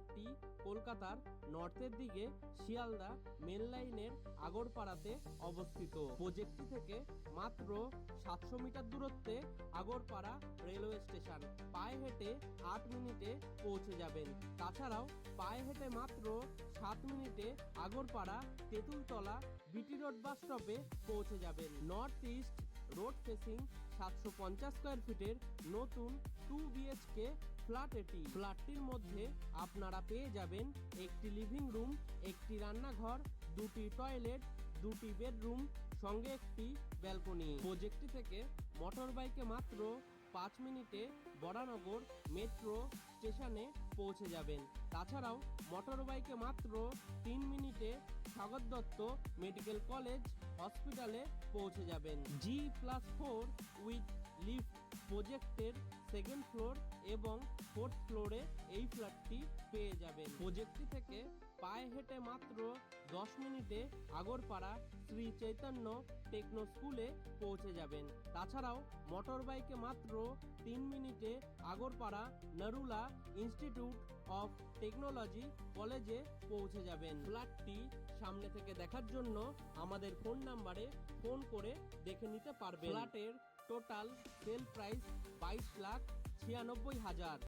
ফ্ল্যাটটি কলকাতার নর্থের দিকে শিয়ালদা মেন লাইনের আগরপাড়াতে অবস্থিত। প্রজেক্টটি থেকে মাত্র 700 মিটার দূরত্বে আগরপাড়া রেলওয়ে স্টেশন। পায়ে হেঁটে 8 মিনিটে পৌঁছে যাবেন। তাছাড়াও পায়ে হেঁটে মাত্র 7 মিনিটে আগরপাড়া তেঁতুলতলা বিটি রোড বাস স্টপে পৌঁছে যাবেন। North east road facing 750 square ফিটের নতুন 2 বিএইচকে ফ্ল্যাট এটি। ফ্ল্যাটটির মধ্যে আপনারা পেয়ে যাবেন একটি লিভিং রুম, একটি রান্নাঘর, 2টি টয়লেট, 2টি বেডরুম, সঙ্গে একটি ব্যালকনি। প্রজেক্টটি থেকে মোটর বাইকে মাত্র 5 মিনিটে বরানগর মেট্রো স্টেশনে পৌঁছে যাবেন। তাছাড়াও মোটর বাইকে মাত্র 3 মিনিটে স্বাগত দত্ত মেডিকেল কলেজ হসপিটালে পৌঁছে যাবেন। G+4 with lift. প্রজেক্টের 2nd ফ্লোর এবং 4th ফ্লোরে এই ফ্ল্যাটটি পেয়ে যাবেন। প্রজেক্টটি থেকে পায়ে হেঁটে মাত্র 10 মিনিটে আগরপাড়া শ্রী চৈতন্য টেকনো স্কুলে পৌঁছে যাবেন। তাছাড়াও মোটর বাইকে মাত্র 3 মিনিটে আগরপাড়া নরুলা ইনস্টিটিউট অফ টেকনোলজি কলেজে পৌঁছে যাবেন। ফ্ল্যাটটি সামনে থেকে দেখার জন্য আমাদের ফোন নাম্বারে ফোন করে দেখে নিতে পারবেন। ফ্ল্যাটের টোটাল সেল প্রাইস 22,96,000।